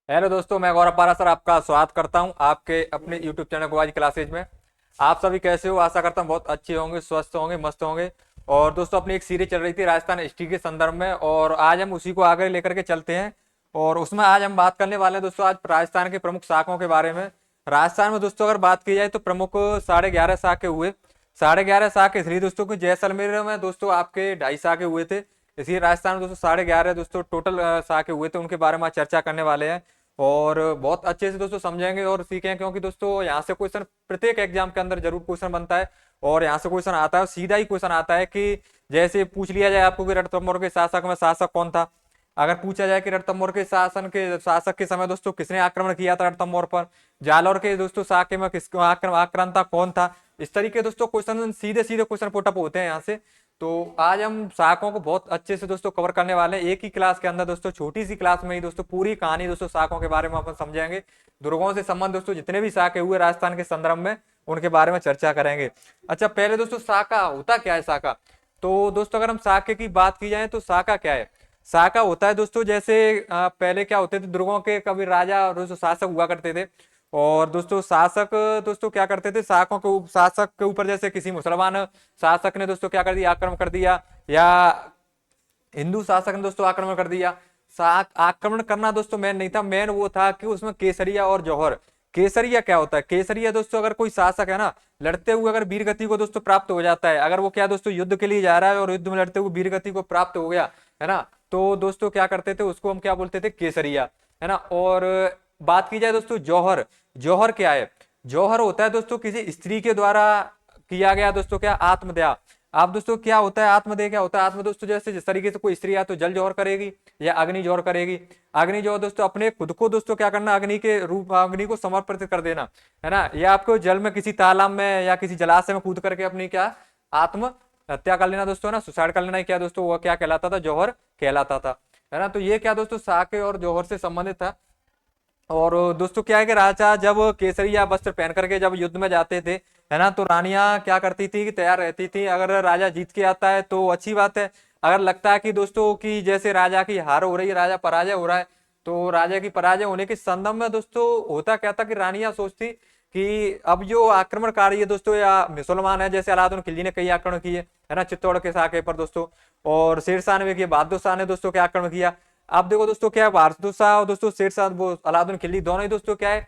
Hello दोस्तों, मैं गौरव पारा सर आपका स्वागत करता हूं आपके अपने यूट्यूब चैनल गोवाज क्लासेज में। आप सभी कैसे हो? आशा करता हूं बहुत अच्छे होंगे, स्वस्थ होंगे, मस्त होंगे। और दोस्तों, अपनी एक सीरीज चल रही थी राजस्थान हिस्ट्री के संदर्भ में, और आज हम उसी को आगे लेकर के चलते हैं। और उसमें आज हम बात करने वाले हैं दोस्तों, आज राजस्थान के प्रमुख शासकों के बारे में। राजस्थान में दोस्तों अगर बात की जाए तो प्रमुख 11.5 शाख हुए। 11.5 शाख इसलिए दोस्तों कि जैसलमेर में दोस्तों आपके 2.5 शाख हुए थे। इसी राजस्थान में दोस्तों 11.5 दोस्तों टोटल शाख हुए थे, उनके बारे में आज चर्चा करने वाले हैं। और बहुत अच्छे से दोस्तों समझेंगे और सीखेंगे, क्योंकि दोस्तों यहाँ से क्वेश्चन प्रत्येक एग्जाम के अंदर जरूर क्वेश्चन बनता है। और यहाँ से क्वेश्चन आता है, सीधा ही क्वेश्चन आता है कि जैसे पूछ लिया जाए आपको कि रणथंभौर के शासक में शासक कौन था। अगर पूछा जाए कि रणथंभौर के शासक के समय दोस्तों किसने आक्रमण किया था रणथंभौर पर, जालौर के दोस्तों शाखे में किसको आक्रांता कौन था, इस तरीके दोस्तों क्वेश्चन सीधे सीधे क्वेश्चन पुटअप होते हैं यहाँ से। तो आज हम शाखों को बहुत अच्छे से दोस्तों कवर करने वाले हैं एक ही क्लास के अंदर दोस्तों, छोटी सी क्लास में ही दोस्तों पूरी कहानी दोस्तों शाखों के बारे में अपन समझेंगे। दुर्गों से संबंध दोस्तों जितने भी शाखे हुए राजस्थान के संदर्भ में, उनके बारे में चर्चा करेंगे। अच्छा, पहले दोस्तों शाखा होता क्या है? शाखा तो दोस्तों अगर हम शाखे की बात की जाए तो शाखा क्या है? शाखा होता है दोस्तों जैसे पहले क्या होते थे, दुर्गों के कभी राजा और दोस्तों शासक हुआ करते थे। और दोस्तों शासक दोस्तों क्या करते थे, शाखों के शासक के ऊपर जैसे किसी मुसलमान शासक ने दोस्तों क्या कर दिया, आक्रमण कर दिया, या हिंदू शासक ने दोस्तों आक्रमण कर दिया। आक्रमण करना दोस्तों मेन नहीं था, मेन वो था कि उसमें केसरिया और जौहर। केसरिया क्या होता है? केसरिया दोस्तों अगर कोई शासक है ना, लड़ते हुए अगर वीर गति को दोस्तों प्राप्त हो जाता है, अगर वो क्या दोस्तों युद्ध के लिए जा रहा है और युद्ध में लड़ते हुए वीर गति को प्राप्त हो गया है ना, तो दोस्तों क्या करते थे, उसको हम क्या बोलते थे? केसरिया, है ना। और बात की जाए दोस्तों जौहर, जौहर क्या है? जौहर होता है दोस्तों किसी स्त्री के द्वारा किया गया दोस्तों क्या, आत्मदाह। आप दोस्तों क्या होता है आत्मदेह? क्या होता है आत्म दोस्तों? जैसे जिस तरीके से कोई स्त्री है तो जल जौहर करेगी या अग्नि जौहर करेगी। अग्नि जौहर दोस्तों अपने खुद को दोस्तों क्या करना, अग्नि के रूप अग्नि को समर्पित कर देना, है ना। या आपको जल में किसी तालाब में या किसी जलाशय में कूद करके अपनी क्या आत्म हत्या कर लेना दोस्तों, ना सुसाइड कर लेना, क्या दोस्तों वो क्या कहलाता था? जौहर कहलाता था, है ना। तो ये क्या दोस्तों साके और जौहर से संबंधित था। और दोस्तों क्या है कि राजा जब केसरिया वस्त्र पहन करके जब युद्ध में जाते थे, है ना, तो रानियां क्या करती थी कि तैयार रहती थी। अगर राजा जीत के आता है तो अच्छी बात है। अगर लगता है कि दोस्तों की जैसे राजा की हार हो रही है, राजा पराजय हो रहा है, तो राजा की पराजय होने के संदर्भ में दोस्तों होता क्या था कि रानियां सोचती कि अब जो आक्रमणकारी है दोस्तों या मुसलमान है, जैसे अलाउद्दीन खिलजी ने कई आक्रमण किए, है ना, चित्तौड़ के साके पर दोस्तों। और शेरशाह ने भी किया, बहादुर शाह ने दोस्तों क्या आक्रमण किया। आप देखो दोस्तों क्या है, बहादुर शाह और दोस्तों शेरशाह वो अलाउद्दीन खिलजी दोनों ही दोस्तों क्या है,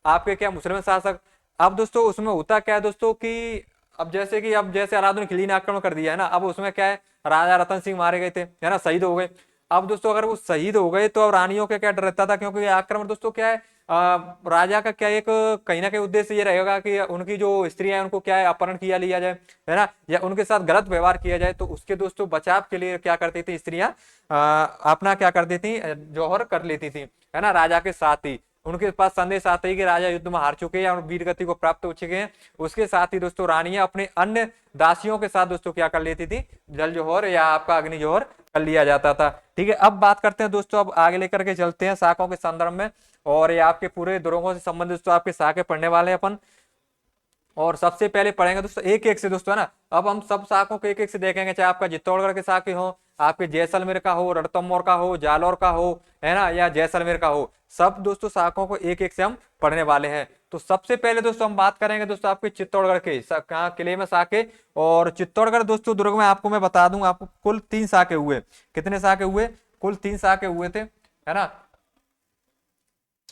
आपके क्या मुस्लिम शासक। अब दोस्तों उसमें होता क्या है दोस्तों कि अब जैसे अलाउद्दीन खिलजी ने आक्रमण कर दिया है ना, अब उसमें क्या है, राजा रतन सिंह मारे गए थे, है ना, शहीद हो गए। अब दोस्तों अगर वो शहीद हो गए तो अब रानियों का क्या डर रहता था, क्योंकि ये आक्रमण दोस्तों क्या है, राजा का क्या एक कहीं ना कहीं उद्देश्य ये रहेगा कि उनकी जो स्त्रियां हैं उनको क्या है अपहरण किया लिया जाए, है ना, या उनके साथ गलत व्यवहार किया जाए। तो उसके दोस्तों बचाव के लिए क्या करती थी स्त्रियां, अपना क्या कर देती, जौहर कर लेती थी, है ना, राजा के साथ ही। उनके पास संदेश आता है कि राजा युद्ध में हार चुके हैं और वीर गति को प्राप्त हो चुके हैं। उसके साथ ही दोस्तों रानियां अपने अन्य दासियों के साथ दोस्तों क्या कर लेती थी, जल जौहर या आपका अग्नि जौहर कर लिया जाता था। ठीक है, अब बात करते हैं दोस्तों, अब आगे लेकर के चलते हैं शाखों के संदर्भ में। और ये आपके पूरे दुर्गों से संबंधित दोस्तों आपके शाखे पढ़ने वाले हैं अपन। और सबसे पहले पढ़ेंगे दोस्तों एक एक से दोस्तों, है ना। अब हम सब शाखों को एक एक से देखेंगे, चाहे आपका चित्तौड़गढ़ के शाखे हो, आपके जैसलमेर का हो, रणथंभौर का हो, जालौर का हो, है ना, या जैसलमेर का हो, सब दोस्तों शाखों को एक एक से हम पढ़ने वाले हैं। तो सबसे पहले दोस्तों हम बात करेंगे दोस्तों आपके चित्तौड़गढ़ के कहाँ किले में शाखे। और चित्तौड़गढ़ दोस्तों दुर्ग में आपको मैं बता दूं, आपको कुल 3 शाखे हुए। कितने शाखे हुए? कुल 3 शाखे हुए थे, है ना।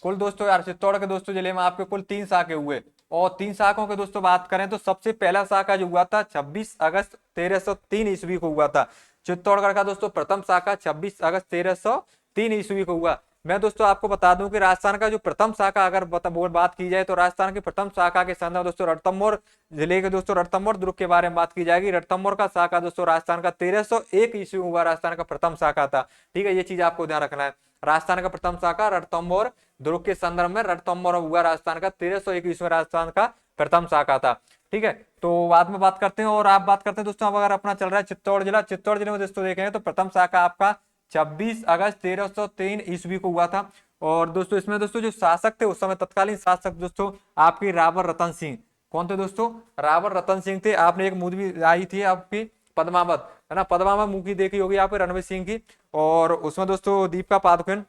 कुल दोस्तों यार चित्तौड़ के दोस्तों जिले में आपके कुल 3 शाखे हुए। और 3 शाखों के दोस्तों बात करें तो सबसे पहला शाखा जो हुआ था 26 अगस्त 1303 ईस्वी को हुआ था। चित्तौड़गढ़ का दोस्तों प्रथम शाखा 26 अगस्त 1303 ईस्वी को हुआ। मैं दोस्तों आपको बता दूं कि राजस्थान का जो प्रथम शाखा अगर बात की जाए तो राजस्थान की प्रथम शाखा के संदर्भ दोस्तों रणथंभौर जिले के दोस्तों रणथंभौर दुर्ग के बारे में बात की जाएगी। रणथंभौर का शाखा दोस्तों राजस्थान का 1301 ईस्वी हुआ, राजस्थान का प्रथम शाखा था। ठीक है, ये चीज आपको ध्यान रखना है। राजस्थान का प्रथम शाखा रणथंभौर दुर्ग के संदर्भ में रणथंभौर हुआ, राजस्थान का 1301 में राजस्थान का प्रथम शाखा था। ठीक है, तो बाद में बात करते हैं। और आप बात करते हैं दोस्तों, अब अगर अपना चल रहा है चित्तौड़ जिला, चित्तौड़ जिले में दोस्तों देखेंगे तो प्रथम शाखा आपका 26 अगस्त 1303 ईस्वी को हुआ था। और दोस्तों इसमें दोस्तों जो शासक थे उस समय तत्कालीन शासक दोस्तों आपकी रावर रतन सिंह। कौन थे दोस्तों? रावर रतन सिंह थे। आपने एक मूवी आई थी आपकी पद्मावत, है ना, पद्मावत मूवी देखी होगी आपने रणवीर सिंह की। और उसमें दोस्तों दीपिका पादुकोण,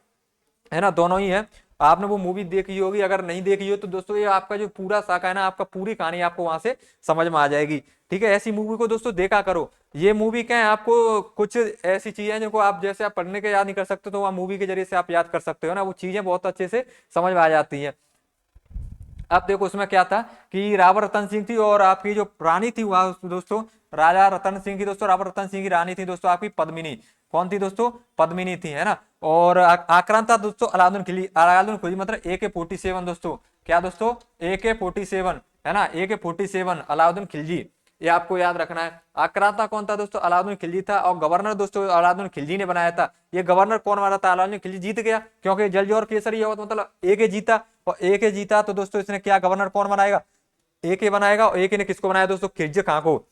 है ना, दोनों ही है। आपने वो मूवी देखी होगी, अगर नहीं देखी हो तो दोस्तों ये आपका जो पूरा साका है ना, आपका पूरी कहानी आपको वहां से समझ में आ जाएगी। ठीक है, ऐसी मूवी को दोस्तों देखा करो। ये मूवी क्या है, आपको कुछ ऐसी चीजें हैं जिनको आप जैसे आप पढ़ने के याद नहीं कर सकते, तो वह मूवी के जरिए से आप याद कर सकते हो ना, वो चीजें बहुत अच्छे से समझ में आ जाती हैं। अब देखो उसमें क्या था कि रावण रतन सिंह थी, और आपकी जो रानी थी वह दोस्तों राजा रतन सिंह की, दोस्तों रावण रतन सिंह की रानी थी दोस्तों आपकी पद्मिनी। कौन थी दोस्तों? पद्मिनी थी, है ना। और आक्रांत था दोस्तों अलाउद्दीन खिलजी। अलाउद्दीन खिलजी मतलब AK-47 दोस्तों। क्या दोस्तों? AK-47, है ना, AK-47 अलाउद्दीन खिलजी, ये आपको याद रखना है। आक्रांता कौन था दोस्तों? अलाउद्दीन खिलजी था। और गवर्नर दोस्तों अलाउद्दीन खिलजी ने बनाया था। ये गवर्नर कौन बना था? अलाउद्दीन खिलजी जीत गया, क्योंकि जलजोर केसरी हुआ, तो मतलब AK जीता, और AK जीता तो दोस्तों इसने क्या, गवर्नर कौन बनाएगा? AK बनाएगा। और AK ने किसको बनाया दोस्तों? खिज्र खां को।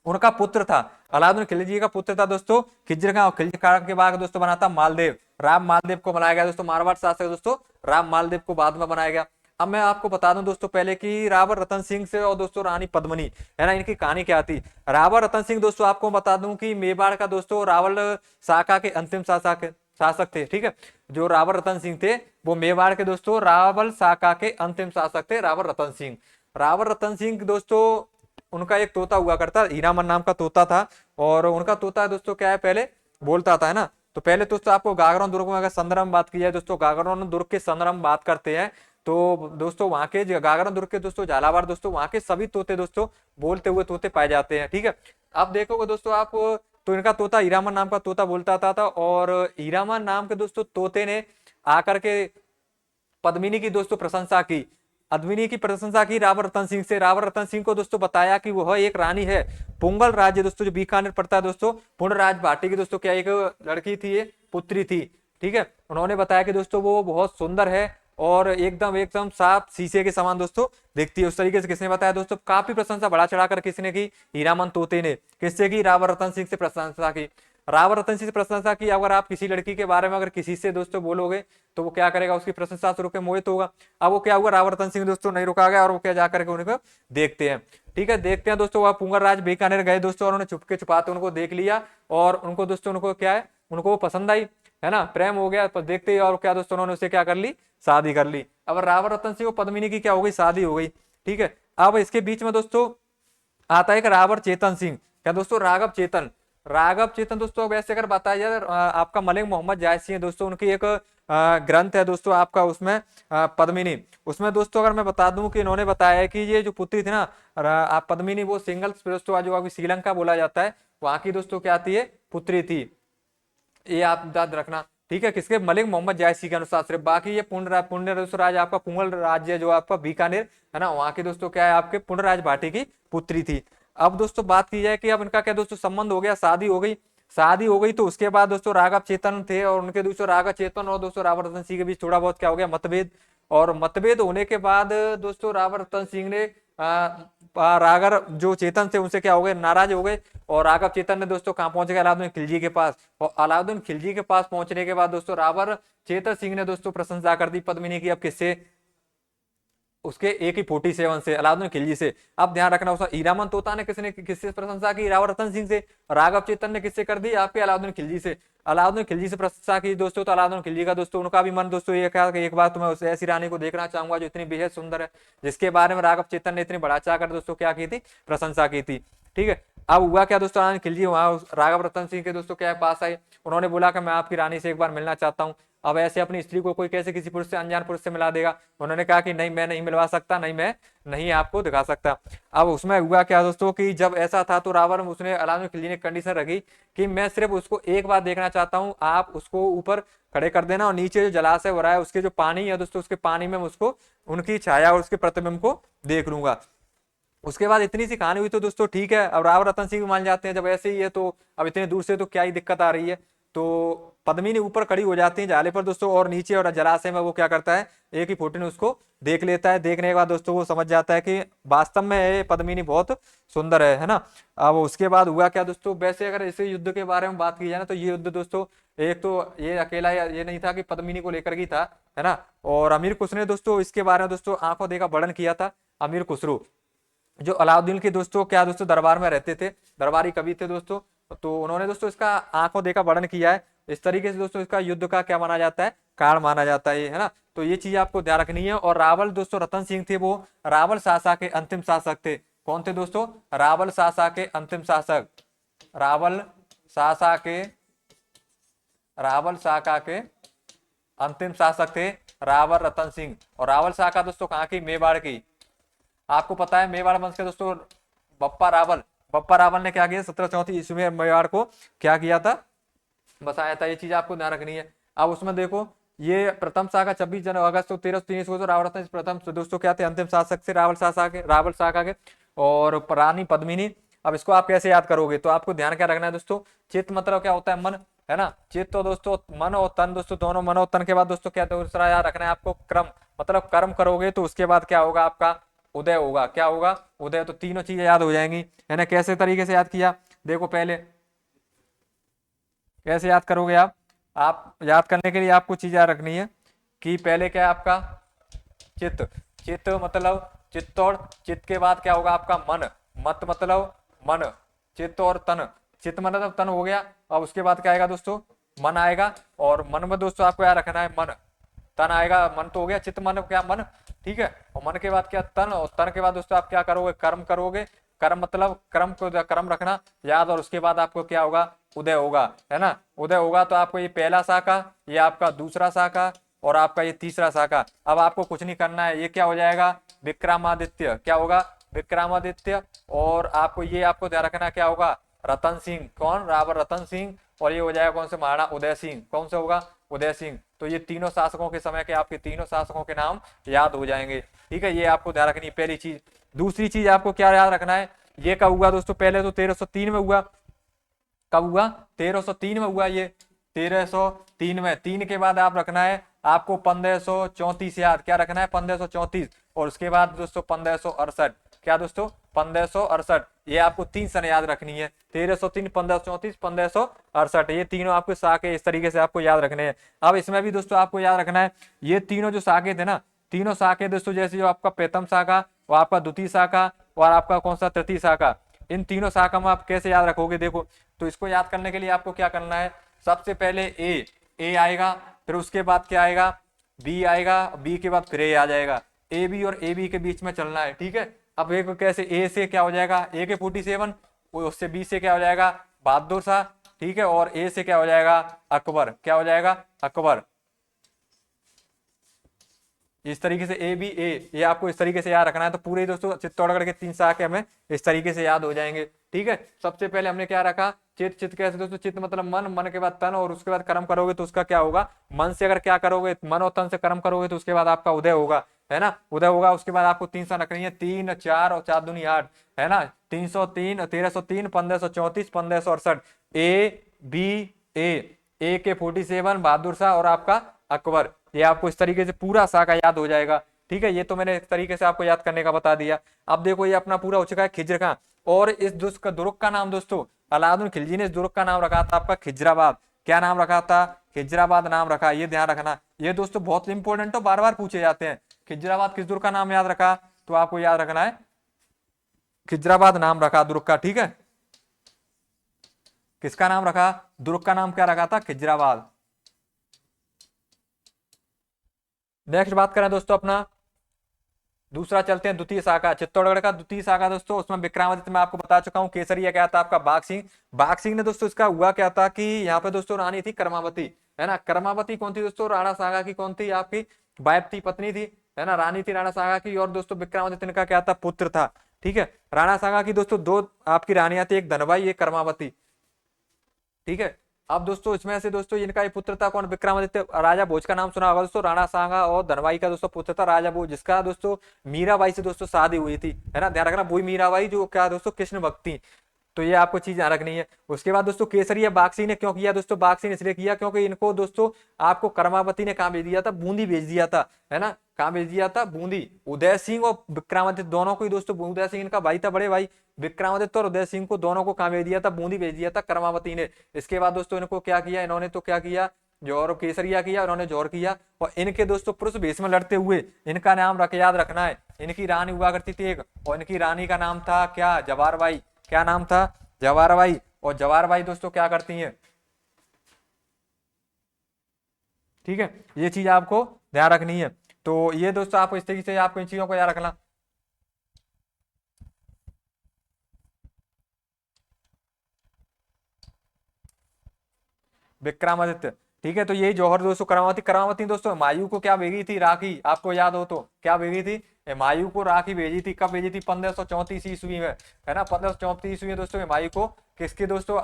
उनका पुत्र था, अलाउद्दीन खिलजी का पुत्र था दोस्तों खिज्र खां। और खिज्र खां के बाद दोस्तों बना था मालदेव, राम मालदेव को बनाया गया दोस्तों। मारवाड़ शासक दोस्तों राम मालदेव को बाद में बनाया गया। अब मैं आपको बता दूं दोस्तों पहले कि रावण रतन सिंह से और दोस्तों रानी पद्मिनी, है ना, इनकी कहानी क्या थी। रावण रतन सिंह दोस्तों आपको बता दूं कि मेवाड़ का दोस्तों रावल शाखा के अंतिम शासक थे। ठीक है, जो रावण रतन सिंह थे वो मेवाड़ के दोस्तों रावल शाखा के अंतिम शासक थे, रावण रतन सिंह। रावण रतन सिंह दोस्तों उनका एक तोता हुआ करता, हीरामन नाम का तोता था। और उनका तोता दोस्तों क्या है, पहले बोलता था, है ना। तो पहले दोस्तों आपको गागरोन दुर्ग में अगर संदर्भ में बात की जाए दोस्तों, गागरोन दुर्ग के संदर्भ में बात करते हैं तो दोस्तों वहां के गागरोन दुर्ग के दोस्तों झालावाड़ दोस्तों वहां के सभी तोते दोस्तों बोलते हुए तोते पाए जाते हैं। ठीक है, आप देखोगे दोस्तों आप, तो इनका तोता हीरामन नाम का तोता बोलता था। और हीरामन नाम के दोस्तों तोते ने आकर के पद्मिनी की दोस्तों प्रशंसा की, अद्विनी की प्रशंसा की रावण रतन सिंह से। रावण रतन सिंह को दोस्तों बताया कि वह एक रानी है। पुंगल राज्य दोस्तों जो बीकानेर पड़ता है दोस्तों, पुण्यराज भाटी की दोस्तों क्या एक लड़की थी, ये पुत्री थी। ठीक है, उन्होंने बताया कि दोस्तों वो बहुत सुंदर है और एकदम एकदम साफ शीशे के समान दोस्तों दिखती है। उस तरीके से किसने बताया दोस्तों? काफी प्रशंसा बढ़ा चढ़ाकर किसने की? हीरामन तोते ने। किससे की? रावण रतन सिंह से प्रशंसा की। रावण रतन सिंह से प्रशंसा की। अगर आप किसी लड़की के बारे में अगर किसी से दोस्तों बोलोगे तो वो क्या करेगा? उसकी प्रशंसा से रुके मोहित होगा। अब वो क्या हुआ, रावण रतन सिंह दोस्तों नहीं रुका गया और वो क्या जाकर के उनको देखते हैं। ठीक है, देखते हैं दोस्तों, वह पुंगर राज बीकानेर गए दोस्तों और उन्होंने चुपके छुपाते उनको देख लिया। और उनको दोस्तों उनको क्या है, उनको वो पसंद आई, है ना, प्रेम हो गया। तो देखते ही और क्या दोस्तों उन्होंने उससे क्या कर ली? शादी कर ली। अब रावण रतन सिंह और पद्मिनी की क्या हो गई? शादी हो गई। ठीक है, अब इसके बीच में दोस्तों आता है एक रावण चेतन सिंह। क्या दोस्तों? राघव चेतन। राघव चेतन दोस्तों वैसे अगर बताया जाए आपका मलिक मोहम्मद जायसी है दोस्तों, उनकी एक ग्रंथ है दोस्तों आपका उसमें पद्मिनी। उसमें दोस्तों अगर मैं बता दूं कि इन्होंने बताया है कि ये जो पुत्री थी ना आप पद्मिनी, वो सिंगल दोस्तों जो अभी श्रीलंका बोला जाता है वहां की दोस्तों क्या थी? ये पुत्री थी। ये आप याद रखना। ठीक है, किसके? मलिक मोहम्मद जायसी के अनुसार सिर्फ। बाकी ये पुण्य दोस्तों राज आपका पुंगल राज्य जो आपका बीकानेर है ना, वहां की दोस्तों क्या है आपके पुण्यराज भाटी की पुत्री थी। अब दोस्तों बात की जाए कि अब इनका क्या दोस्तों संबंध हो गया, शादी हो गई। शादी हो गई तो उसके बाद दोस्तों राघव चेतन थे और उनके दोस्तों राघव चेतन और दोस्तों रावण रतन सिंह के बीच थोड़ा बहुत क्या हो गया? मतभेद। और मतभेद होने के बाद दोस्तों रावण रतन सिंह ने रागर जो चेतन थे उनसे क्या हो गए? नाराज हो गए। और राघव चेतन ने दोस्तों कहाँ पहुंच गए? अलाउद्दीन खिलजी के पास। और अलाउद्दीन खिलजी के पास पहुंचने के बाद दोस्तों रावण चेतन सिंह ने दोस्तों प्रशंसा कर दी पद्मिनी की। अब किससे? उसके AK-47 से, अलाउद्दीन खिलजी से। अब ध्यान रखना उसका हीरामन तोता ने किससे प्रशंसा की? रावण रतन सिंह से। राघव चेतन ने किससे कर दी? आपके अलाउद्दीन खिलजी से। अलाउद्दीन खिलजी से प्रशंसा की दोस्तों, तो अलाउद्दीन खिलजी का दोस्तों उनका भी मन दोस्तों ये कहा कि एक बार तो मैं उस ऐसी रानी को देखना चाहूंगा जो इतनी बेहद सुंदर है, जिसके बारे में राघव चेतन ने इतनी बढ़ा चाह कर दोस्तों क्या की थी? प्रशंसा की थी। ठीक है, अब हुआ क्या दोस्तों, अलाउद्दीन खिलजी वहां राघव रतन सिंह के दोस्तों क्या पास आए। उन्होंने बोला कि मैं आपकी रानी से एक बार मिलना चाहता हूँ। अब ऐसे अपनी स्त्री को कोई कैसे किसी पुरुष से, अनजान पुरुष से मिला देगा? उन्होंने कहा कि नहीं, मैं नहीं मिलवा सकता, नहीं मैं नहीं आपको दिखा सकता। अब उसमें हुआ क्या दोस्तों कि जब ऐसा था तो रावण उसने अलाउद्दीन खिलजी ने कंडीशन रखी कि मैं सिर्फ उसको एक बार देखना चाहता हूँ, आप उसको ऊपर खड़े कर देना और नीचे जो जलाशय हो रहा है उसके जो पानी है दोस्तों, उसके पानी में उसको उनकी छाया और उसके प्रतिबिंब को देख लूंगा। उसके बाद इतनी सी कहानी हुई तो दोस्तों ठीक है, अब राव रतन सिंह भी मान जाते हैं जब ऐसे ही है तो अब इतने दूर से तो क्या ही दिक्कत आ रही है। तो पद्मिनी ऊपर खड़ी हो जाती है जाले पर दोस्तों और नीचे और जलाशय में वो क्या करता है, AK-47 उसको देख लेता है। देखने के बाद दोस्तों वो समझ जाता है कि वास्तव में ये पद्मिनी बहुत सुंदर है ना। अब उसके बाद हुआ क्या दोस्तों, वैसे अगर इस युद्ध के बारे में बात की जाए ना तो ये युद्ध दोस्तों एक तो ये अकेला ये नहीं था कि पद्मिनी को लेकर ही था, है ना। और अमीर खुसरो ने दोस्तों इसके बारे में दोस्तों आंखों देखा वर्णन किया था। अमीर खुसरो जो अलाउद्दीन के दोस्तों क्या दोस्तों दरबार में रहते थे, दरबारी कवि थे दोस्तों, तो उन्होंने दोस्तों इसका आंखों देखा वर्णन किया है। इस तरीके से दोस्तों इसका युद्ध का क्या माना जाता है, काल माना जाता है, है ना। तो ये चीज आपको ध्यान रखनी है। और रावल दोस्तों रतन सिंह थे, वो रावल शासा के अंतिम शासक थे। कौन थे दोस्तों? रावल शासा के अंतिम शासक। रावल शासा के रावल शाखा के अंतिम शासक थे रावल रतन सिंह। और रावल शाखा दोस्तों कहाँ की? मेवाड़ की। आपको पता है मेवाड़ वंश के दोस्तों बप्पा रावल ने क्या किया? 1734 ईस्वी में मेवाड़ को क्या किया था? बसाया था। ये चीज आपको ध्यान रखनी है। अब उसमें देखो, ये प्रथम शाखा 26 अगस्त 1303 को रावल रतन प्रथम दोस्तों क्या थे? अंतिम शासक से रावल शाखा के। और रानी पद्मिनी। अब इसको आप कैसे याद करोगे? तो आपको ध्यान क्या रखना है दोस्तों? चित्त मतलब क्या होता है? मन, है ना। चित्त तो दोस्तों मन और तन दोस्तों दोनों, मन और तन के बाद दोस्तों क्या दूसरा याद रखना है आपको? क्रम। मतलब कर्म करोगे तो उसके बाद क्या होगा? आपका उदय होगा। क्या होगा? उदय। तो तीनों चीजें याद हो जाएंगी, है ना। कैसे तरीके से याद किया? देखो पहले कैसे याद करोगे आप याद करने के लिए आपको चीज याद रखनी है कि पहले क्या है आपका? चित्त। चित्त मतलब चित्त, और चित्त के बाद क्या होगा आपका? मन। मत मतलब मन। चित्त और तन। चित्त मतलब तन हो गया। अब उसके बाद क्या आएगा दोस्तों? मन आएगा। और मन में दोस्तों आपको याद रखना है मन। तन आएगा। मन तो हो गया, चित्त मन क्या? मन, ठीक है। और मन के बाद क्या? तन। और तन के बाद दोस्तों आप क्या करोगे? कर्म करोगे। कर्म मतलब कर्म को कर्म रखना याद। और उसके बाद आपको क्या होगा? उदय होगा, है ना। उदय होगा तो आपको ये पहला शाखा, ये आपका दूसरा शाखा, और आपका ये तीसरा शाखा। अब आपको कुछ नहीं करना है, ये क्या हो जाएगा? विक्रमादित्य। क्या होगा? विक्रमादित्य। और आपको ये आपको ध्यान रखना क्या होगा? रतन सिंह। कौन? रावल रतन सिंह। और ये हो जाएगा कौन से? महाराणा उदय सिंह। कौन सा होगा? उदय सिंह। तो ये तीनों शासकों के समय के आपके तीनों शासकों के नाम याद हो जाएंगे, ठीक है। ये आपको ध्यान रखनी पहली चीज। दूसरी चीज आपको क्या याद रखना है? ये कब हुआ दोस्तों? पहले तो 1303 में हुआ। कब हुआ? 1303 में हुआ ये। 1303 में। 3 के बाद आप रखना है आपको 1534 याद। क्या रखना है? 1534। और उसके बाद दोस्तों 1568। क्या दोस्तों? 1568। ये आपको 3 सन याद रखनी है। 1303, 1534, 1568। ये तीनों आपके साके इस तरीके से आपको याद रखने हैं। अब इसमें भी दोस्तों आपको याद रखना है, ये तीनों जो साके थे ना, तीनों साके दोस्तों, जैसे जो आपका प्रथम शाखा, वो आपका द्वितीय शाखा, और आपका कौन सा? तृतीय शाखा। इन तीनों शाखा में आप कैसे याद रखोगे? देखो, तो इसको याद करने के लिए आपको क्या करना है? सबसे पहले ए आएगा, फिर उसके बाद क्या आएगा? बी आएगा, बी के बाद फिर ए आ जाएगा। ए बी और ए बी के बीच में चलना है, ठीक है। अब एक कैसे? ए से क्या हो जाएगा? ए के 47, उससे बी से क्या हो जाएगा? बहादुर शाह, ठीक है। और ए से क्या हो जाएगा? अकबर। क्या हो जाएगा? अकबर। इस तरीके से ए बी ए, ये आपको इस तरीके से याद रखना है। तो पूरे दोस्तों चित्तौड़गढ़ के 3 शाखे हमें इस तरीके से याद हो जाएंगे, ठीक है। सबसे पहले हमने क्या रखा? चित्त। चित्त कैसे दोस्तों? चित्त मतलब मन, मन के बाद तन, और उसके बाद कर्म करोगे तो उसका क्या होगा? मन से अगर क्या करोगे? मन और तन से कर्म करोगे तो उसके बाद आपका उदय होगा, है ना। उदय होगा। उसके बाद आपको 3 सन रखनी है, 3, 4 और 4 दूनी 8, है ना। 303, 1303, 1534, 1568। ए बी ए के 47 बहादुर शाह, और आपका अकबर। ये आपको इस तरीके से पूरा शाखा याद हो जाएगा, ठीक है। ये तो मैंने इस तरीके से आपको याद करने का बता दिया। अब देखो ये अपना पूरा हो चुका है खिज्र का। और इस दुर्ग का नाम दोस्तों अलाउद्दीन खिलजी ने इस दुर्ग का नाम रखा था आपका खिजराबाद। क्या नाम रखा था? खिजराबाद नाम रखा। ये ध्यान रखना, ये दोस्तों बहुत इंपॉर्टेंट हो, बार बार पूछे जाते हैं। खिजराबाद किस दुर्ग का नाम याद रखा? तो आपको याद रखना है खिजराबाद नाम रखा दुर्ग का, ठीक है। किसका नाम रखा? दुर्ग का नाम क्या रखा था? खिजराबाद। नेक्स्ट बात करें दोस्तों अपना दूसरा, चलते हैं द्वितीय शाखा। चित्तौड़गढ़ का द्वितीय शाखा दोस्तों, उसमें विक्रमादित्य में आपको बता चुका हूँ। केसरिया क्या था आपका? बाघ सिंह। बाघ सिंह ने दोस्तों इसका हुआ क्या था कि यहाँ पे दोस्तों रानी थी कर्मावती, है ना। कर्मावती कौन थी दोस्तों? राणा सागा की कौन थी? आपकी वाइफ थी, पत्नी थी, है ना। रानी थी राणा सागा की। और दोस्तों विक्रमादित्य का क्या था? पुत्र था, ठीक है। राणा सागा की दोस्तों 2 आपकी रानियां थी, एक धनबाई, एक कर्मावती, ठीक है। अब दोस्तों इसमें से दोस्तों इनका ये पुत्र था कौन? विक्रमादित्य। राजा भोज का नाम सुना होगा दोस्तों। राणा सांगा और धनबाई का दोस्तों पुत्र था राजा भोज, जिसका दोस्तों मीराबाई से दोस्तों शादी हुई थी, है ना। ध्यान रखना, वही मीराबाई जो क्या दोस्तों कृष्ण भक्त थी। तो ये आपको चीज ध्यान रखनी है। उसके बाद दोस्तों केसरिया बाघ सिंह ने क्यों किया दोस्तों? बाघ सिंह ने इसलिए किया क्योंकि इनको दोस्तों आपको कर्मावती ने कहा भेज दिया था? बूंदी भेज दिया था, है ना। कहा भेज दिया था? बूंदी। उदय सिंह और विक्रमादित्य दोनों को ही दोस्तों, उदय सिंह इनका भाई था, बड़े भाई। विक्रमादित्य और उदय सिंह को दोनों को कहा भेज दिया था? बूंदी भेज दिया था कर्मावती ने। इसके बाद दोस्तों इनको क्या किया? इन्होंने तो क्या किया? जौहर केसरिया किया, उन्होंने जौहर किया। और इनके दोस्तों पुरुष भेष में लड़ते हुए इनका नाम याद रखना है। इनकी रानी हुआ करती थी एक, और इनकी रानी का नाम था क्या? जवारबाई। क्या नाम था? जवारबाई। और जवारबाई दोस्तों क्या करती हैं? ठीक है, ये चीज आपको ध्यान रखनी है। तो ये दोस्तों आपको इस तरीके से आपको इन चीजों को ध्यान रखना। विक्रमादित्य, ठीक है, तो यही जौहर दोस्तों करामावती, करामावती दोस्तों हुमायूं को क्या भेजी थी, राखी, आपको याद हो तो क्या भेजी थी, हुमायूं को राखी भेजी थी, कब भेजी थी, 1534 ईस्वी में, है ना, 1534 ईस्वी में दोस्तों हुमायूं को किसके दोस्तों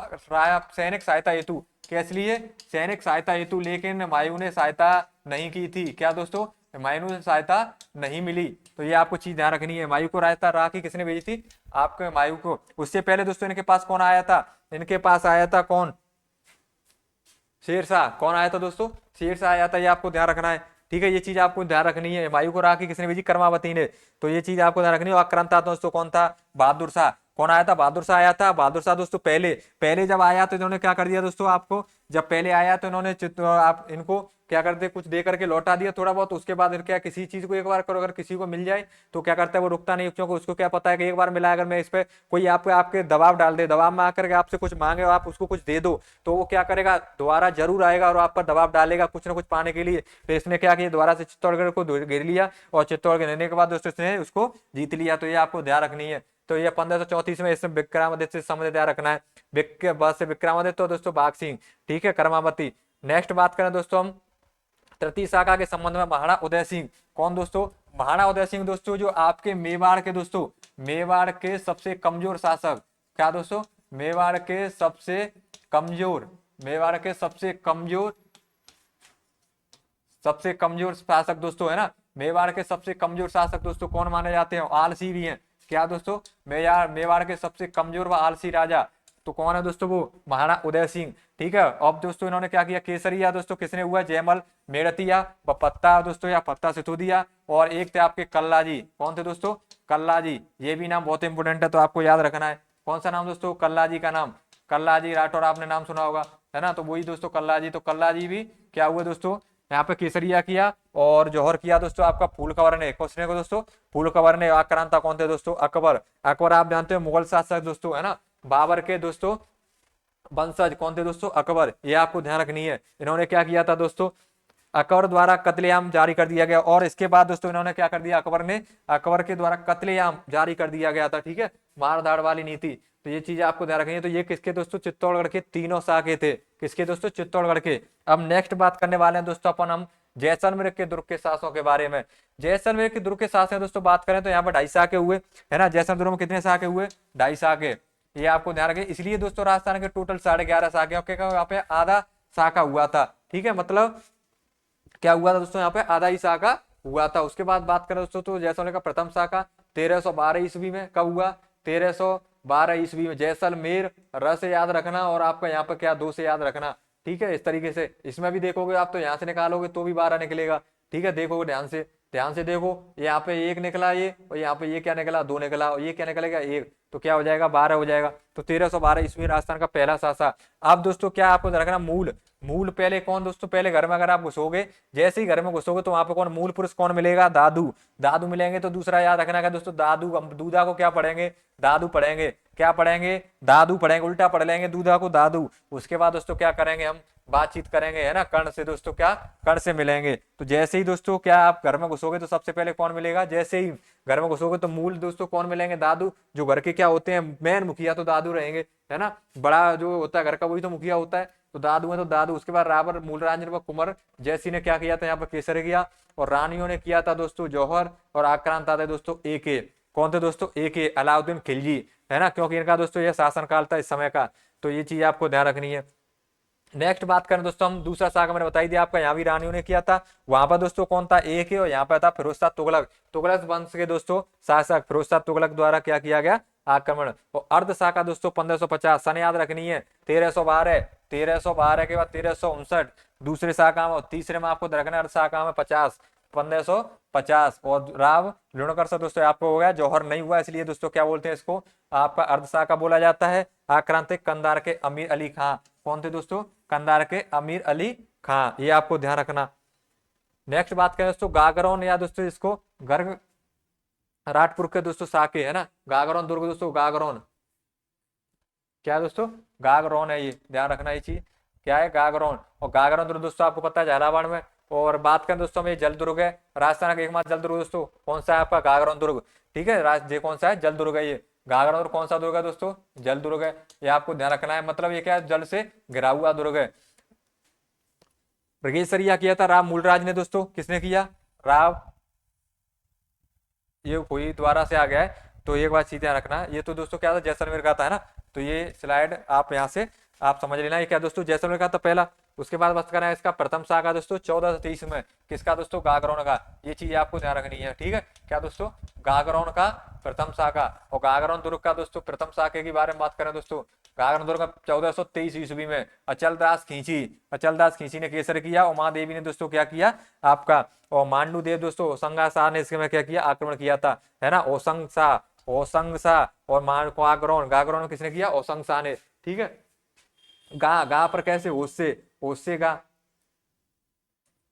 सैनिक सहायता हेतु, किस लिए, सैनिक सहायता हेतु, लेकिन हुमायूं ने सहायता नहीं की थी, क्या दोस्तों, हुमायूं से सहायता नहीं मिली। तो ये आपको चीज ध्यान रखनी है, हुमायूं को रायता राखी किसने भेजी थी, आपके हुमायूं को। उससे पहले दोस्तों इनके पास कौन आया था, इनके पास आया था कौन, शेरशाह, कौन आया था दोस्तों, शेरशाह आया था, ये आपको ध्यान रखना है, ठीक है, ये चीज आपको ध्यान रखनी है। हुमायूं को राखी किसने भेजी, कर्मावती ने, तो ये चीज आपको ध्यान रखनी है। आक्रांता दोस्तों कौन था, बहादुर शाह, कौन आया था, बहादुर शाह आया था। बहादुर शाह दोस्तों पहले पहले जब आया तो इन्होंने क्या कर दिया दोस्तों, आपको जब पहले आया तो इन्होंने आप इनको क्या करते, कुछ दे करके लौटा दिया थोड़ा बहुत, उसके बाद क्या किसी चीज को एक बार करो अगर किसी को मिल जाए तो क्या करता है वो रुकता नहीं, क्योंकि उसको क्या पता है कि एक बार मिला, अगर मैं इस पे कोई आपको आपके दबाव डाल दे, दबाव में आकर के आपसे कुछ मांगे और आप उसको कुछ दे दो, तो वो क्या करेगा, दोबारा जरूर आएगा और आप पर दबाव डालेगा कुछ ना कुछ पाने के लिए। तो इसने क्या किया, दोबारा से चित्तौड़गढ़ को घेर लिया और चित्तौड़गढ़ घेरने के बाद दोस्तों इसने उसको जीत लिया। तो ये आपको ध्यान रखनी है। तो ये 1534 में इसमें विक्रमादित्य से संबंध ध्यान रखना है, बस से विक्रमादित्य तो दोस्तों बाघ सिंह, ठीक है, कर्मावती। नेक्स्ट बात करें दोस्तों हम तृतीय शाखा के संबंध में, महाराणा उदय सिंह, कौन दोस्तों, महाराणा उदय सिंह दोस्तों जो आपके मेवाड़ के दोस्तों, मेवाड़ के सबसे कमजोर शासक, क्या दोस्तों, मेवाड़ के सबसे कमजोर, मेवाड़ के सबसे कमजोर शासक दोस्तों, है ना, मेवाड़ के सबसे कमजोर शासक दोस्तों कौन माने जाते हैं, आलसी भी हैं, क्या दोस्तों, मेवाड़ के सबसे कमजोर व आलसी राजा, तो कौन है दोस्तों, वो महाराणा उदय सिंह, ठीक है। अब दोस्तों इन्होंने क्या किया, केसरिया दोस्तों किसने हुआ, जयमल मेड़तिया व पत्ता दोस्तों या पत्ता सितोदिया, और एक थे आपके कल्लाजी, कौन थे दोस्तों, कल्लाजी, ये भी नाम बहुत इंपोर्टेंट है तो आपको याद रखना है। कौन सा नाम दोस्तों, कल्लाजी का नाम, कल्लाजी राठौर, आपने नाम सुना होगा, है ना, तो वही दोस्तों कल्लाजी, तो कल्लाजी भी क्या हुए दोस्तों, यहाँ पे केसरिया किया और जौहर किया दोस्तों आपका फूल कवर ने, किसने को दोस्तों, फूल कवर ने। आक्रांता कौन थे दोस्तों, अकबर, अकबर आप जानते हो मुगल शासक दोस्तों, है ना, बाबर के दोस्तों वंशज कौन थे दोस्तों, अकबर, ये आपको ध्यान रखनी है। इन्होंने क्या किया था दोस्तों, अकबर द्वारा कत्लेआम जारी कर दिया गया, और इसके बाद दोस्तों इन्होंने क्या कर दिया, अकबर के द्वारा कत्लेआम जारी कर दिया गया था, ठीक है, मार धाड़ वाली नीति। तो ये चीज आपको ध्यान रखनी है। तो ये किसके दोस्तों, चित्तौड़गढ़ के तीनों शाखे थे, किसके दोस्तों, चित्तौड़गढ़ के। अब नेक्स्ट बात करने वाले हैं दोस्तों अपन हम जैसलमेर के दुर्ग के शासकों के बारे में। जैसलमेर के दुर्ग के शासक दोस्तों बात करें तो यहाँ पर 2.5 शाखे हुए, है ना, जैसलमेर में कितने शाखे हुए, 2.5 शाखे, ये आपको ध्यान रखें। इसलिए दोस्तों राजस्थान के टोटल 11.5 शाखे, यहाँ पे आधा शाखा हुआ था, ठीक है, मतलब क्या हुआ था दोस्तों, यहाँ पे आधा ही शाखा हुआ था। उसके बाद बात करें दोस्तों तो जैसलमेर का प्रथम शाखा 1312 ईस्वी में, कब हुआ, 1312 ईस्वी में। जैसलमेर र से याद रखना और आपका यहाँ पे क्या 2 से याद रखना, ठीक है, इस तरीके से। इसमें भी देखोगे आप तो यहाँ से निकालोगे तो भी 12 निकलेगा, ठीक है, देखोगे ध्यान से देखो, यहाँ पे 1 निकला ये, और यहाँ पे ये क्या निकला, 2 निकला, और ये क्या निकलेगा 1, तो क्या हो जाएगा 12 हो जाएगा। तो 1312 ईस्वी राजस्थान का पहला शासक। अब दोस्तों क्या आपको रखना, मूल पहले कौन दोस्तों, पहले घर में अगर आप घुसोगे, जैसे ही घर में घुसोगे तो वहां पे कौन मूल पुरुष कौन मिलेगा, दादू मिलेंगे। तो दूसरा याद रखना है दोस्तों, दादू, हम दूधा को क्या पढ़ेंगे, दादू पढ़ेंगे, क्या पढ़ेंगे, दादू पढ़ेंगे, उल्टा पढ़ लेंगे दूधा को दादू। उसके बाद दोस्तों क्या करेंगे, हम बातचीत करेंगे, है ना, कर्ण से दोस्तों, क्या कर्ण से मिलेंगे। तो जैसे ही दोस्तों क्या आप घर में घुसोगे तो सबसे पहले कौन मिलेगा, जैसे ही घर में घुसोगे तो मूल दोस्तों कौन मिलेंगे, दादू, जो घर के क्या होते हैं मेन मुखिया, तो दादू रहेंगे, है ना, बड़ा जो होता है घर का वही तो मुखिया होता है, तो दादू है तो दादू। उसके बाद राबर, मूलराजन व कुंवर जैसी ने क्या किया था, यहाँ पर केसर किया, और रानियों ने किया था दोस्तों जौहर, और आक्रांत थे दोस्तों एके, कौन थे दोस्तों, एके अलाउद्दीन खिलजी, है ना, क्योंकि इनका दोस्तों यह शासनकाल था इस समय का। तो ये चीज आपको ध्यान रखनी है। नेक्स्ट बात करें दोस्तों हम दूसरा शाखा मैंने बताई दिया आपका, यहाँ भी रानियों ने किया था, वहां पर दोस्तों कौन था, एक है, और यहाँ पर था फिरोज शाह तुगलक, तुगलक वंश के दोस्तों शासक फिरोज शाह तुगलक द्वारा क्या किया गया, आक्रमण। और अर्ध शाखा दोस्तों 1550, सन याद रखनी है 1312 के बाद 1359 दूसरे शाखा में, और तीसरे में आपको रखना अर्ध शाखा में 1550, और राव लुणकर से दोस्तों आपको हो गया, जौहर नहीं हुआ, इसलिए दोस्तों क्या बोलते हैं इसको, आपका अर्ध शाखा बोला जाता है। आक्रांतिक कंधार के अमीर अली खां, कौन थे दोस्तों, कंधार के अमीर अली खां, ये आपको ध्यान रखना। नेक्स्ट बात करें दोस्तों गागरौन, या दोस्तों इसको गर्ग राठपुर के दोस्तों शाखे, है ना, गागरौन दुर्ग दोस्तों, गागरौन क्या दोस्तों, गागरौन है, ये ध्यान रखना ये चीज। क्या है, गागरोन। और गागरोन दुर्ग दोस्तों आपको पता है झालावाड़ में। और बात करें दोस्तों में, ये जल दुर्ग है, राजस्थान का एकमात्र जल दुर्ग दोस्तों कौन सा है आपका, गागरोन दुर्ग। ठीक है, ये कौन सा है, जल दुर्ग है ये। गागरोन दुर्ग कौन सा दुर्ग है दोस्तों, जल दुर्ग है। ये आपको ध्यान रखना है, मतलब ये क्या है, जल से घिरा हुआ दुर्ग है। ब्रगेशरिया किया था राव मूलराज ने दोस्तों, किसने किया, राव, ये कोई द्वारा से आ गया है, तो एक बात सीधे रखना, ये तो दोस्तों क्या था, जैसलमेर का था, है ना। तो ये स्लाइड आप यहाँ से आप समझ लेना, ये क्या दोस्तों, जैसलमेर का था पहला। उसके बाद बात करना है इसका प्रथम शाखा दोस्तों 1423 में, किसका दोस्तों, गागरोन का। ये चीज आपको ध्यान रखनी है, ठीक है, क्या दोस्तों, गागरोन का प्रथम शाखा। और गागरोन दुर्ग का दोस्तों प्रथम शाखे के बारे में बात करें दोस्तों, गागरोन दुर्ग 1423 ईस्वी में अचलदास खींची ने केसर किया, और महादेवी ने दोस्तों क्या किया आपका, और मांडू देव दोस्तों ओसंगा शाह ने इसके में क्या किया, आक्रमण किया था, है ना। ओसंग शाह और गागरोन किसने किया, ओसंग शाह ने, ठीक है। गा गा पर कैसे, ओसे गा,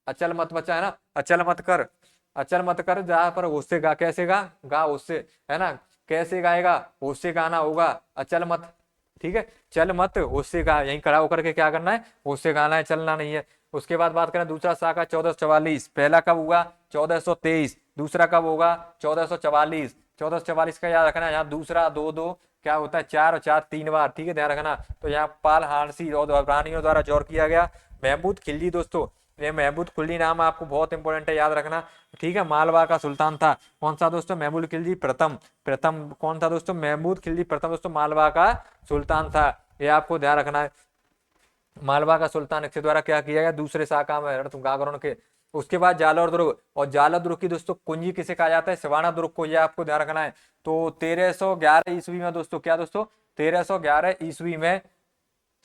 अचल मत बचा, है ना, अचल मत कर, जहां पर ओसे गा, कैसे गा ओसे, है ना, कैसे गाएगा, ओसे गाना होगा, अचल मत, ठीक है, चल मत ओसे गा, यहीं खड़ा होकर के क्या करना है, ओसे गाना है, चलना नहीं है। उसके बाद बात करें दूसरा शाखा 1444, पहला कब हुआ 1423, दूसरा कब होगा 1444। 1444 का याद रखना है, यहाँ दूसरा दो दो क्या होता है, चार और चार 3 बार, ठीक है, ध्यान रखना। तो यहाँ पाल हांसी और रानियों द्वारा जोर किया गया। महमूद खिलजी दोस्तों, ये महमूद खिलजी नाम आपको बहुत इंपॉर्टेंट है, याद रखना, ठीक है। मालवा का सुल्तान था, कौन सा दोस्तों, महमूद खिलजी प्रथम प्रथम कौन था दोस्तों, महमूद खिलजी प्रथम दोस्तों मालवा का सुल्तान था, ये आपको ध्यान रखना है। मालवा का सुल्तान इसके द्वारा क्या किया गया, दूसरे शाखा में गागरोन के। उसके बाद जालौर दुर्ग, और जालौर दुर्ग की दोस्तों कुंजी किसे कहा जाता है, सिवाना दुर्ग को, ये आपको ध्यान रखना है। तो 1311 ईस्वी में दोस्तों, क्या दोस्तों 1311 ईस्वी में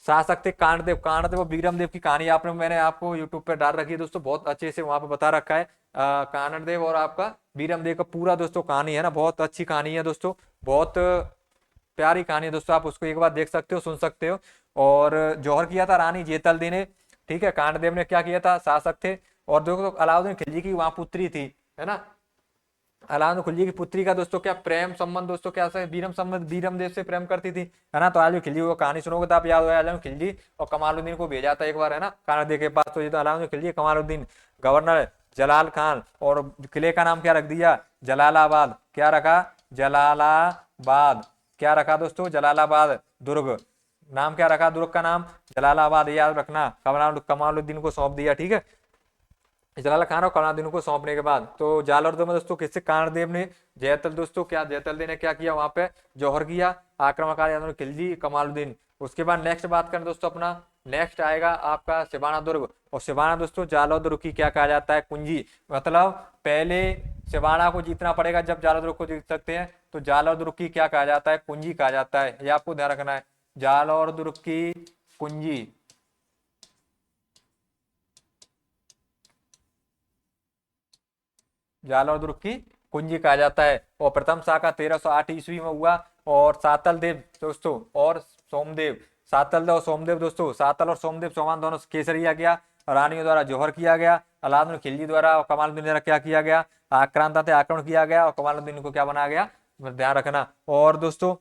शासक थे कांडदेव। कांडदेव और बीरमदेव की कहानी आपने, मैंने आपको यूट्यूब पे डाल रखी है दोस्तों, बहुत अच्छे से वहां पे बता रखा है। कांडदेव और आपका बीरमदेव का पूरा दोस्तों कहानी है ना, बहुत अच्छी कहानी है दोस्तों, बहुत प्यारी कहानी है दोस्तों, आप उसको एक बार देख सकते हो, सुन सकते हो। और जौहर किया था रानी जेतलदी ने, ठीक है। कांडदेव ने क्या किया था, शासक थे। और देखो अलाउद्दीन खिलजी की वहां पुत्री थी, है ना, अलाउद्दीन खिलजी की पुत्री का दोस्तों क्या प्रेम संबंध दोस्तों, क्या से बीरम देव से प्रेम करती थी, है ना। तो अलाउद्दीन खिलजी को कहानी सुनोगे तो आप याद होगा, अलाउद्दीन खिलजी और कमालुद्दीन को भेजा था एक बार, है ना, कानदेव के पास। तो ये तो अलाउद्दीन खिलजी, कमालुद्दीन, गवर्नर जलाल खान, और किले का नाम क्या रख दिया, जलालाबाद, क्या रखा, जलालाबाद, क्या रखा दोस्तों, जलालाबाद दुर्ग, नाम क्या रखा दुर्ग का नाम, जलालाबाद, याद रखना। कमालुद्दीन को सौंप दिया, ठीक है, जलाल खान और कमालुद्दीन को सौंपने के बाद। तो जालौर में दोस्तों किससे, कांडदेव ने, जयतल दोस्तों, क्या जयतल ने क्या किया वहां पे, जौहर किया, आक्रमणकारी खिलजी, कमालुद्दीन। उसके बाद नेक्स्ट बात करें दोस्तों अपना, नेक्स्ट आएगा आपका सिवाना दुर्ग। और सिवाना दोस्तों जालौर दुर्ग की क्या कहा जाता है, कुंजी, मतलब पहले सिवाना को जीतना पड़ेगा जब जालौर दुर्ग को जीत सकते हैं। तो जालौर दुर्ग की क्या कहा जाता है, कुंजी कहा जाता है, ये आपको ध्यान रखना है, जालौर दुर्ग की कुंजी, जालौर दुर्ग की कुंजी कहा जाता है। और प्रथम शाखा 1308 ईस्वी में हुआ। और सातल देव दोस्तों और सोमदेव, सातल और सोमदेव दोस्तों, सातल और सोमदेव चौहान दोनों केसरिया गया, रानियों द्वारा जौहर किया गया, अलाउद्दीन खिलजी द्वारा और कमालुद्दीन द्वारा क्या किया गया, आक्रांता थे आक्रमण किया गया, और कमालुद्दीन को क्या बनाया गया, ध्यान रखना। और दोस्तों,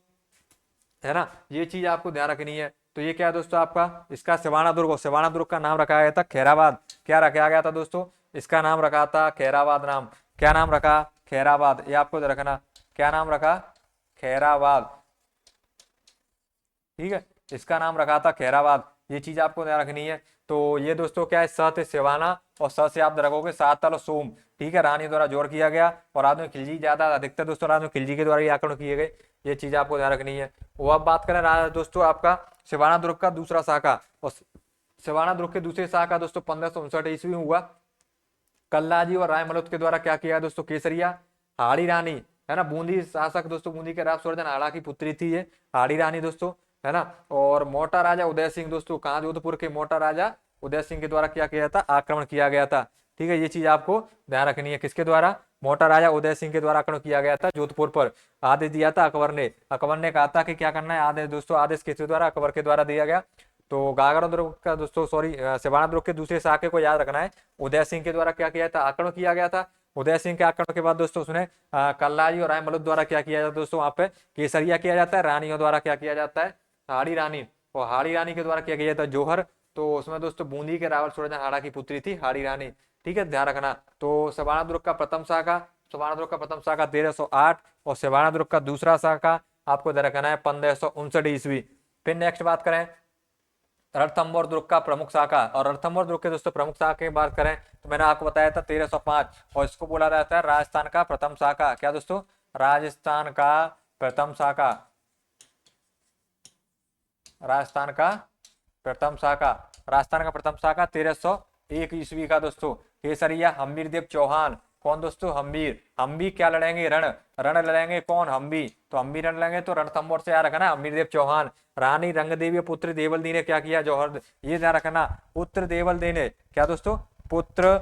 है ना, ये चीज आपको ध्यान रखनी है। तो ये क्या है दोस्तों आपका, इसका सिवाना दुर्ग, और सिवाना दुर्ग का नाम रखा गया था खैराबाद, क्या रखा गया था दोस्तों, इसका नाम रखा था खैराबाद, नाम क्या नाम रखा, खैराबाद, ये आपको रखना, क्या नाम रखा, खैराबाद, ठीक है, इसका नाम रखा था खैराबाद, ये चीज आपको ध्यान रखनी है। तो ये दोस्तों क्या है, स थे सिवाना, और स से आप रखोगे सातल और सोम, ठीक है, रानी द्वारा जोर किया गया, और आदमी खिलजी ज्यादा अधिकतर दोस्तों आदमी खिलजी के द्वारा ही आक्रमण किए गए, ये चीज आपको ध्यान रखनी है। वो अब बात करें दोस्तों आपका सिवाना दुर्ग का दूसरा शाखा, और सिवाना दुर्ग के दूसरे शाखा दोस्तों 1559 ईस्वी में हुआ। कल्लाजी और राय मलोत के द्वारा क्या किया दोस्तों, केसरिया, हाड़ी रानी, है ना, बूंदी शासक दोस्तों, बूंदी के राव सुरजन हाड़ा की पुत्री थी ये हाड़ी रानी दोस्तों, है ना। और मोटा राजा उदय सिंह दोस्तों, कहाँ, जोधपुर के मोटा राजा उदय सिंह के द्वारा क्या किया था, आक्रमण किया गया था, ठीक है, ये चीज आपको ध्यान रखनी है, किसके द्वारा, मोटा राजा उदय सिंह के द्वारा आक्रमण किया गया था जोधपुर पर। आदेश दिया था अकबर ने कहा था कि क्या करना है, आदेश दोस्तों, आदेश किसके द्वारा, अकबर के द्वारा दिया गया। तो गागरा दुर्ग का दोस्तों सिवाना दुर्ग के दूसरे शाखे को याद रखना है, उदय सिंह के द्वारा क्या किया था, आक्रमण किया गया था। उदय सिंह के आक्रमण के बाद दोस्तों उसने कल्लाजी और राय मलुद द्वारा क्या किया जाता है दोस्तों, वहां पे केसरिया किया जाता है, रानियों द्वारा क्या किया जाता है, हाड़ी रानी, और हाड़ी रानी के द्वारा क्या किया जाता है, जौहर। तो उसमें दोस्तों बूंदी के रावल सूरजन हाड़ा की पुत्री थी हाड़ी रानी। ठीक है, ध्यान रखना। तो सवाना दुर्ग का प्रथम शाखा, सवाना दुर्ग का प्रथम शाखा 1308 और सवाना दुर्ग का दूसरा शाखा आपको ध्यान रखना है 1559 ईस्वी। फिर नेक्स्ट बात करें रणथंभौर दुर्ग का प्रमुख शाखा, और रणथंभौर दुर्ग के दोस्तों प्रमुख शाखा की बात करें तो मैंने आपको बताया था 1305, और इसको बोला जाता है राजस्थान का प्रथम शाखा। क्या दोस्तों, राजस्थान का प्रथम शाखा, राजस्थान का प्रथम शाखा, राजस्थान का प्रथम शाखा 1301 ईस्वी का दोस्तों। केसरिया हम्बीर देव चौहान, कौन दोस्तों, हम्बीर। हम्बी क्या लड़ेंगे, रण, रण लड़ेंगे कौन, हम्बी। तो हम्बी रण लड़ेंगे तो रणथंभौर से याद रखना हम्बीर देव चौहान। रानी रंगदेवी पुत्र देवलदी ने क्या किया, जौहर, ये ध्यान रखना, पुत्र देवलदी ने क्या दोस्तों, पुत्र,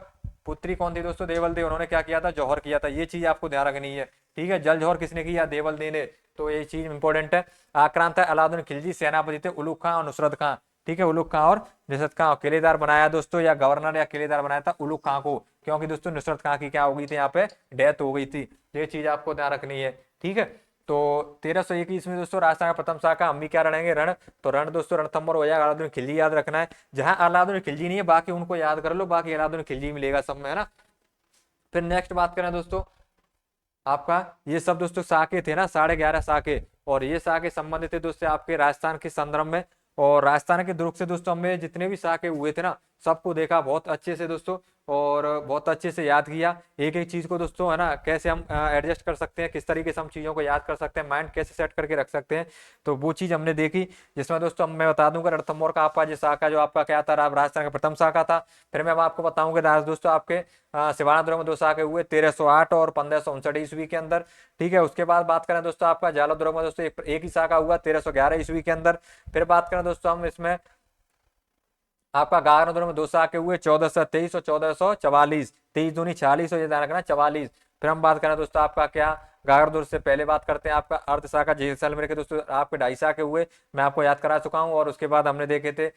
पुत्री कौन थी दोस्तों, देवलदी, उन्होंने क्या किया था, जौहर किया था। ये चीज आपको ध्यान रखनी है। ठीक है, जल जौहर किसने किया, देवलदी ने। तो ये चीज इंपॉर्टेंट है। आक्रांता अलाउद्दीन खिलजी, सेनापति थे उलुग खां और नुसरत खां। ठीक है, उलुग खां और नुसरत खां। किलेदार बनाया दोस्तों, या गवर्नर या किलेदार बनाया था उलुग खां को, क्योंकि दोस्तों नुसरत खां की क्या हो गई थी, यहाँ पे डेथ हो गई थी। ये चीज आपको ध्यान रखनी है। ठीक है, तो 1321 में दोस्तों राजस्थान का प्रथम शाखा हम भी क्या लड़ेंगे, रण। तो रण दोस्तों रणथंभौर हो जाएगा। अलाउद्दीन खिलजी याद रखना है, जहां अलाउद्दीन खिलजी नहीं है बाकी उनको याद कर लो, बाकी अलाउद्दीन खिलजी मिलेगा सब में, है ना। फिर नेक्स्ट बात करें दोस्तों आपका, ये सब दोस्तों साके थे ना, 11.5 साके, और ये साके संबंधित थे दोस्तों आपके राजस्थान के संदर्भ में। और राजस्थान के दुर्ग से दोस्तों हमने जितने भी साके हुए थे ना, सबको देखा बहुत अच्छे से दोस्तों, और बहुत अच्छे से याद किया एक एक चीज को दोस्तों, है ना। कैसे हम एडजस्ट कर सकते हैं, किस तरीके से हम चीजों को याद कर सकते हैं, माइंड कैसे सेट करके रख सकते हैं, तो वो चीज हमने देखी। जिसमें दोस्तों मैं बता दूंगा रणथंभौर का आपका जो शाखा, जो आपका क्या था, राजस्थान का प्रथम शाखा था। फिर मैं आपको बताऊंगा दोस्तों आपके सिवाना दुर्ग में 2 शाखे हुए 1308 और 1559 ईस्वी के अंदर। ठीक है, उसके बाद बात करें दोस्तों आपका जालौर दुर्ग में दोस्तों एक ही शाखा हुआ 1311 ईस्वी के अंदर। फिर बात करें दोस्तों हम इसमें आपका गागरा दुर्ग में 2 शाखे हुए 1423 और 1444, 23 दूनी 46 और ये ध्यान रखना 44। फिर हम बात करें दोस्तों आपका क्या, गागरा दुर्ग से पहले बात करते हैं आपका अर्ध शाखा जैसलमेर के दोस्तों आपके 2.5 शाखे हुए, मैं आपको याद करा चुका हूँ। और उसके बाद हमने देखे थे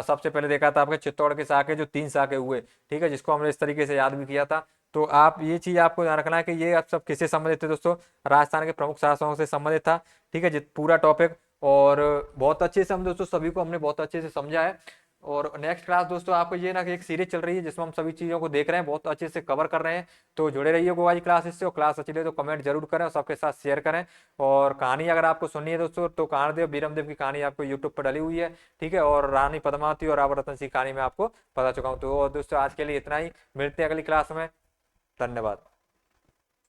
सबसे पहले देखा था आपके चित्तौड़ के शाखे जो 3 शाखे हुए। ठीक है, जिसको हमने इस तरीके से याद भी किया था। तो आप ये चीज आपको ध्यान रखना है कि ये आप सब किससे संबंधित थे दोस्तों, राजस्थान के प्रमुख शासकों से संबंधित था। ठीक है, पूरा टॉपिक, और बहुत अच्छे से हम दोस्तों सभी को हमने बहुत अच्छे से समझा है। और नेक्स्ट क्लास दोस्तों आपको ये ना कि एक सीरीज चल रही है जिसमें हम सभी चीजों को देख रहे हैं, बहुत अच्छे से कवर कर रहे हैं। तो जुड़े रहिए गोवाजी क्लासेस से, और क्लास अच्छी लगे तो कमेंट जरूर करें और सबके साथ शेयर करें। और कहानी अगर आपको सुननी है दोस्तों तो कारणदेव बीरमदेव की कहानी आपको यूट्यूब पर डली हुई है। ठीक है, और रानी पद्मावती और रावण रतन सिंह की कहानी में आपको बता चुका हूँ। तो दोस्तों आज के लिए इतना ही, मिलते हैं अगली क्लास में, धन्यवाद।